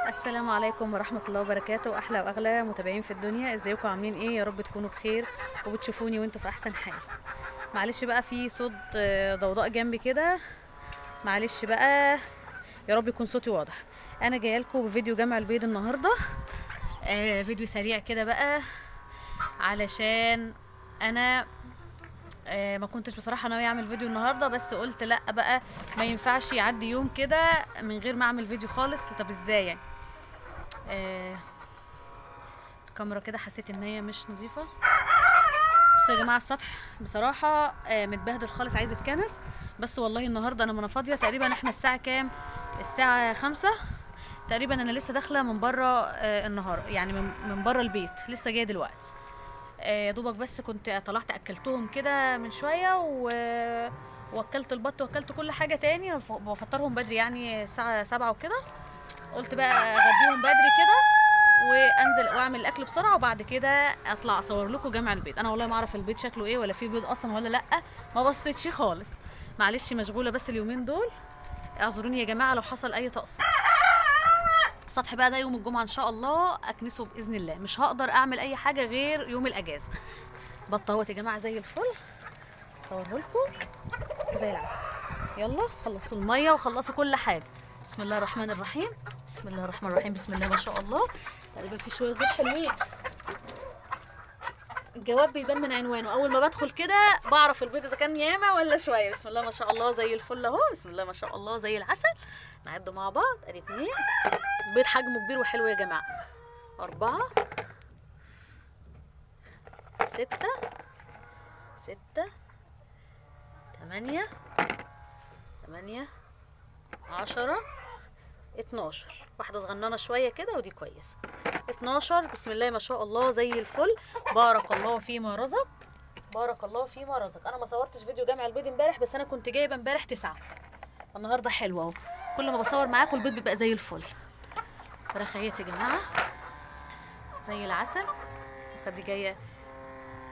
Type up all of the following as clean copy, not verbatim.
السلام عليكم ورحمة الله وبركاته. أحلى وأغلى متابعين في الدنيا، ازيكم عاملين ايه؟ يا رب تكونوا بخير وبتشوفوني وانتوا في أحسن حال. معلش بقى في صوت ضوضاء جنبي كده، معلش بقى، يا رب يكون صوتي واضح. أنا جاية لكم بفيديو جمع البيض النهاردة، فيديو سريع كده بقى، علشان أنا ما كنتش بصراحة ناوية أعمل فيديو النهاردة، بس قلت لأ بقى، ما ينفعش يعدي يوم كده من غير ما أعمل فيديو خالص. طب ازاي يعني؟ آه، الكاميرا كده حسيت ان هي مش نظيفه. بصوا يا جماعه، السطح بصراحه متبهدل خالص، عايز يتكنس. بس والله النهارده انا ما فاضيه. تقريبا احنا الساعه كام؟ الساعه 5 تقريبا. انا لسه داخله من بره النهار، يعني من بره البيت، لسه جايه دلوقتي. يا دوبك بس كنت طلعت اكلتهم كده من شويه واكلت البط واكلت كل حاجه تاني. بفطرهم بدري، يعني الساعه 7 وكده. قلت بقى اغديهم بدري كده وانزل واعمل الاكل بسرعه، وبعد كده اطلع اصور لكم جمع البيض. انا والله ما اعرف البيض شكله ايه، ولا فيه بيض اصلا ولا لا. ما بصيتش خالص، معلش مشغوله بس اليومين دول. اعذروني يا جماعه لو حصل اي تقصير. السطح بقى ده يوم الجمعه ان شاء الله اكنسه باذن الله، مش هقدر اعمل اي حاجه غير يوم الاجازه. بطوت يا جماعه زي الفل، اصوره لكم زي العسل. يلا خلصوا الميه وخلصوا كل حاجه. بسم الله الرحمن الرحيم، بسم الله الرحمن الرحيم، بسم الله ما شاء الله. تقريبا في شويه بيض حلوين. الجواب بيبان من عنوانه، اول ما بدخل كده بعرف البيض اذا كان ياما ولا شويه. بسم الله ما شاء الله زي الفل اهو، بسم الله ما شاء الله زي العسل. نعد مع بعض، ادي 2. البيض حجمه كبير وحلو يا جماعه. 4، 6، 6، 8، 8، 10، 12. واحده صغننه شويه كده ودي كويسه. 12. بسم الله ما شاء الله زي الفل. بارك الله فيما رزق، بارك الله فيما رزق. انا ما صورتش فيديو جمع البيض امبارح، بس انا كنت جايبه امبارح 9. النهارده حلو اهو، كل ما بصور معاكم البيض بيبقى زي الفل. فراخيات يا جماعه زي العسل. دي جايه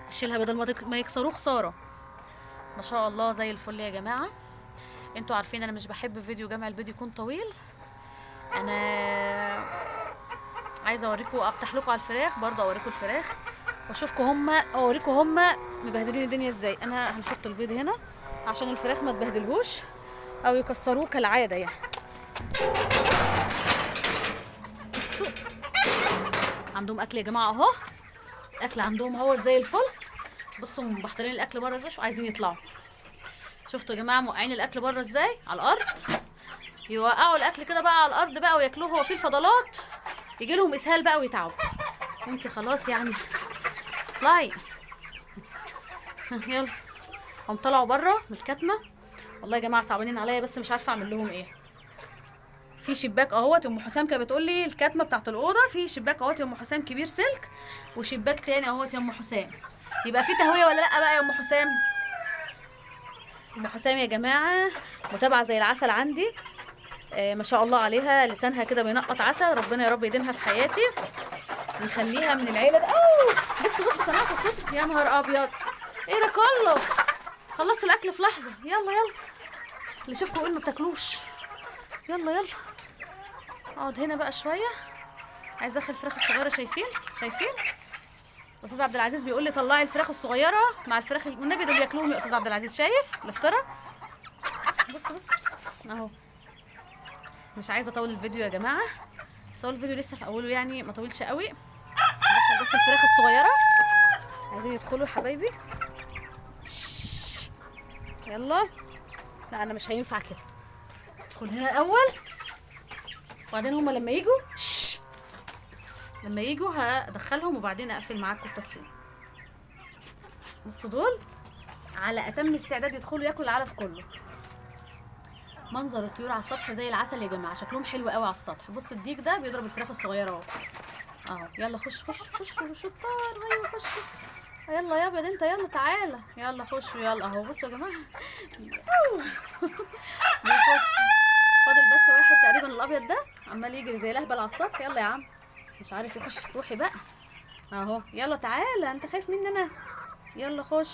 اشيلها بدل ما يكسروه خساره. ما شاء الله زي الفل يا جماعه. انتوا عارفين انا مش بحب فيديو جمع البيض يكون طويل. انا عايزه اوريكم، افتح لكم على الفراخ برضه، اوريكم الفراخ واشوفكم اوريكم هما مبهدلين الدنيا ازاي. انا هنحط البيض هنا عشان الفراخ ما تبهدلهوش او يكسروه كالعاده يعني. بصوا عندهم اكل يا جماعه اهو، الاكل عندهم اهو زي الفل. بصوا محضرين الاكل بره ازاي، عايزين يطلعوا. شفتوا يا جماعه موقعين الاكل بره ازاي على الارض؟ يوقعوا الاكل كده بقى على الارض بقى وياكلوه، هو فيه الفضلات يجي لهم اسهال بقى ويتعبوا. وانتي خلاص يعني اطلعي. يلا هم طلعوا بره من الكتمه. والله يا جماعه صعبانين عليا، بس مش عارفه اعمل لهم ايه. في شباك اهوت، ام حسام كانت بتقول لي الكتمه بتاعت الاوضه في شباك اهوت يا ام حسام كبير سلك، وشباك تاني اهوت يا ام حسام. يبقى في تهويه ولا لا بقى يا ام حسام؟ ام حسام يا جماعه متابعه زي العسل عندي. ما شاء الله عليها، لسانها كده بينقط عسل. ربنا يا رب يديمها في حياتي ويخليها من العيله ده. بصوا سمعت الصوت؟ يا نهار ابيض، ايه ده كله؟ خلصت الاكل في لحظه. يلا يلا، اللي شوفكم يقول ما بتاكلوش. يلا يلا، اقعد هنا بقى شويه. عايزه ادخل الفراخ الصغيره. شايفين؟ شايفين؟ استاذ عبد العزيز بيقول لي طلعي الفراخ الصغيره مع الفراخ والنبي دول ياكلوهم يا استاذ عبد العزيز. شايف الافتراء؟ بص اهو. مش عايزه اطول الفيديو يا جماعه، بس هو الفيديو لسه في اوله يعني، ما طولش قوي. ندخل بس الفراخ الصغيره، عايزين يدخلوا يا حبايبي. يلا. لا انا مش هينفع كده، ادخل هنا الاول وبعدين هما لما يجوا لما يجوا هدخلهم وبعدين اقفل معاكم التصوير. بصوا دول على اتم استعداد يدخلوا ياكلوا العلف كله. منظر الطيور على السطح زي العسل يا جماعه، شكلهم حلو قوي على السطح. بص الديك ده بيضرب الفراخ الصغيره اهو. يلا خش شطار. ايوه خش. يلا يا ابيض انت، يلا تعالى، يلا خش يلا اهو. بصوا يا جماعه بيخش. فاضل بس واحد تقريبا الابيض ده عمال يجري زي الاهبل على السطح. يلا يا عم، مش عارف يخش. روحي بقى اهو. يلا تعالى، انت خايف مني انا؟ يلا خش.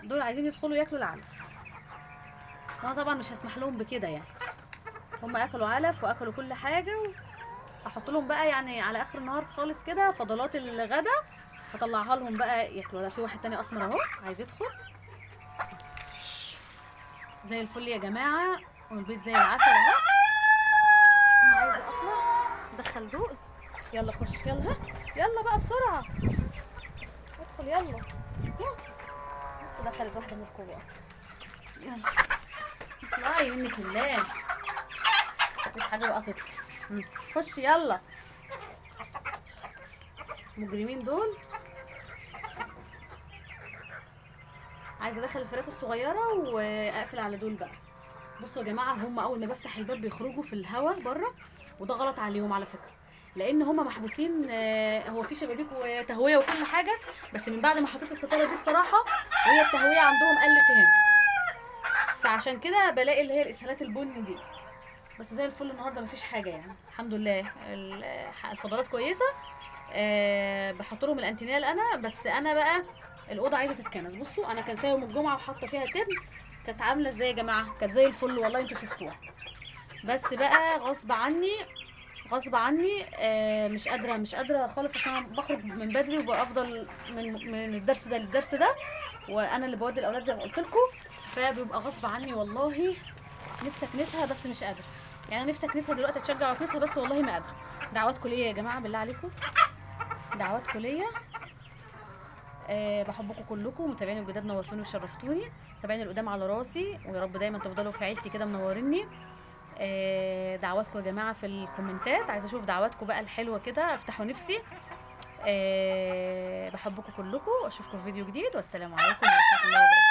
دول عايزين يدخلوا ياكلوا العلف، وانا طبعا مش هسمح لهم بكده يعني. هم اكلوا علف واكلوا كل حاجه، احط لهم بقى يعني على اخر النهار خالص كده فضلات الغدا، هطلعها لهم بقى ياكلوا. لا في واحد تاني اسمر اهو عايز يدخل. زي الفل يا جماعه، والبيت زي العسل اهو. انا عايزه اطلع ادخل دول. يلا خش يلا، ها يلا بقى بسرعه ادخل يلا. لسه دخلت واحده من الكبار. يلا اطلعي منك الله، مفيش حاجه بقى تطلع. خش يلا. مجرمين دول. عايزه ادخل الفراخ الصغيره واقفل على دول بقى. بصوا يا جماعه، هم اول ما بفتح الباب بيخرجوا في الهواء بره، وده غلط عليهم على فكره، لان هم محبوسين. هو في شبابيك وتهويه وكل حاجه، بس من بعد ما حطيت الستاره دي بصراحه وهي التهويه عندهم قلت هنا، فعشان كده بلاقي اللي هي الاسهالات البني دي. بس زي الفل النهارده مفيش حاجه يعني الحمد لله. الفضلات كويسه. بحط لهم الانتينال انا، بس انا بقى الاوضه عايزه تتكنس. بصوا انا كان يوم الجمعه وحاطه فيها تبن، كانت عامله ازاي يا جماعه؟ كانت زي الفل والله، انتوا شفتوها. بس بقى غصب عني غصب عني مش قادره خالص، عشان انا بخرج من بدري وبفضل من الدرس ده للدرس ده، وانا اللي بودي الاولاد زي ما قلت لكم، فبيبقى غصب عني والله. نفسي اكنسها بس مش قادره، يعني نفسي اكنسها دلوقتي اتشجع واكنسها، بس والله ما قادره. دعواتكم ليا يا جماعه بالله عليكم، دعواتكم ليا. بحبكم كلكم، متابعين الجداد نورتوني وشرفتوني، متابعين القدام على راسي، ويا رب دايما تفضلوا في عيلتي كده منوريني. دعواتكم يا جماعه في الكومنتات، عايزه اشوف دعواتكم بقى الحلوه كده، افتحوا نفسي. بحبكم كلكم، واشوفكم في فيديو جديد، والسلام عليكم ورحمه الله وبركاته.